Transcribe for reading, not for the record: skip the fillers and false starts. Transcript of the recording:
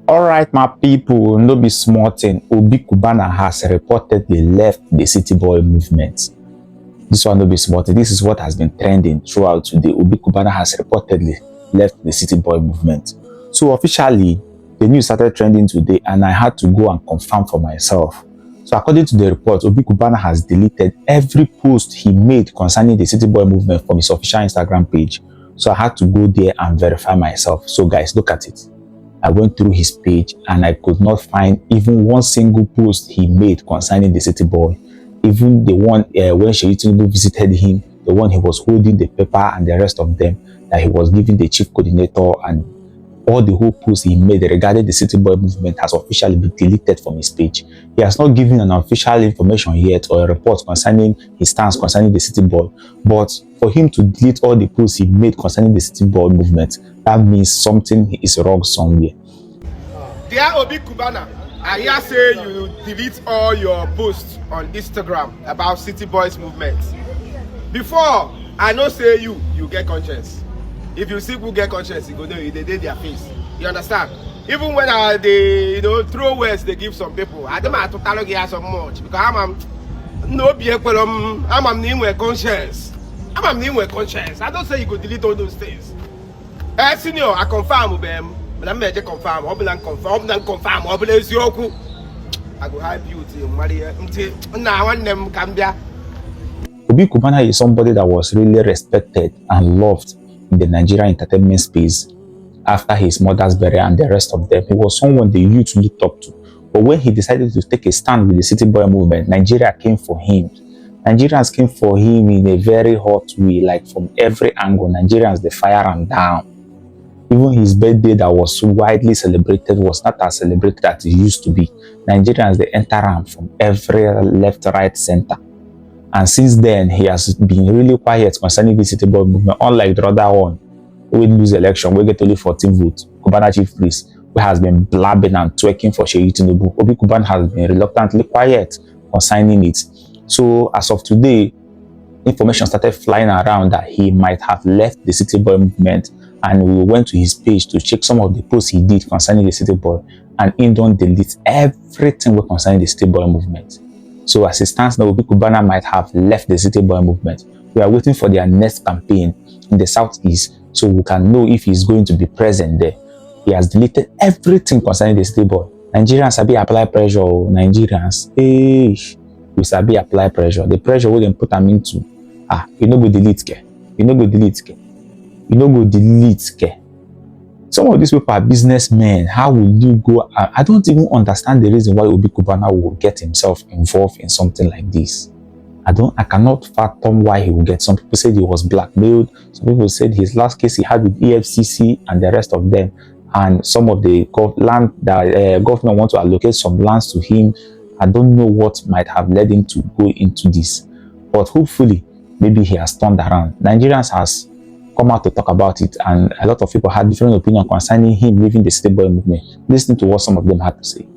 Alright, my people, no be small thing. Obi Cubana has reportedly left the CityBoy movement. This one no be small thing. This is what has been trending throughout today. Obi Cubana has reportedly left the CityBoy movement. So officially, the news started trending today and I had to go and confirm for myself. So according to the report, Obi Cubana has deleted every post he made concerning the CityBoy movement from his official Instagram page. So I had to go there and verify myself. So guys, look at it. I went through his page and I could not find even one single post he made concerning the CityBoy. Even the one when Tinubu visited him, the one he was holding the paper and the rest of them, that he was giving the chief coordinator, and all the whole posts he made regarding the CityBoy movement has officially been deleted from his page. He has not given an official information yet or a report concerning his stance concerning the CityBoy, but for him to delete all the posts he made concerning the CityBoy movement, that means something is wrong somewhere. Dear Obi Cubana, I hear say you delete all your posts on Instagram about CityBoys movement. Before, I know say you get conscience. If you see who get conscience, you go know they did their face. You understand? Even when they throw words they give some people, I don't have to hear so much because I'm conscience. I'm conscience. I don't say you go delete all those things. Senior, I confirm with them. But I'm just confirm. I go help you to marry. Now one them can be. Obi Cubana is somebody that was really respected and loved in the Nigerian entertainment space after his mother's burial and the rest of them. He was someone the youth looked up to. But when he decided to take a stand with the CityBoy movement, Nigeria came for him. Nigerians came for him in a very hot way, like from every angle. Nigerians, they fire him down. Even his birthday that was widely celebrated was not as celebrated as it used to be. Nigerians, they enter him from every left, right, center. And since then, he has been really quiet concerning the CityBoy movement, unlike the other one. We lose election, we get only 14 votes. Cubana chief priest, who has been blabbing and twerking for Tinubu. Obi Cubana has been reluctantly quiet concerning it. So as of today, information started flying around that he might have left the CityBoy movement, and we went to his page to check some of the posts he did concerning the CityBoy, and he don't delete everything concerning the CityBoy movement. So as it stands now, Obi Cubana might have left the CityBoy movement. We are waiting for their next campaign in the southeast so we can know if he's going to be present there. He has deleted everything concerning the CityBoy. Nigerians sabi apply pressure. Nigerians, we sabi apply pressure. The pressure we dem put them into. You no go delete ke. You no go delete ke. You no go delete ke. Some of these people are businessmen. How will you go? I don't even understand the reason why Obi Cubana will get himself involved in something like this. I cannot fathom why he will get. Some people said he was blackmailed. Some people said his last case he had with EFCC and the rest of them. And some of the land that government want to allocate some lands to him. I don't know what might have led him to go into this. But hopefully, maybe he has turned around. Nigerians has come out to talk about it, and a lot of people had different opinions concerning him leaving the CityBoy movement. Listen to what some of them had to say.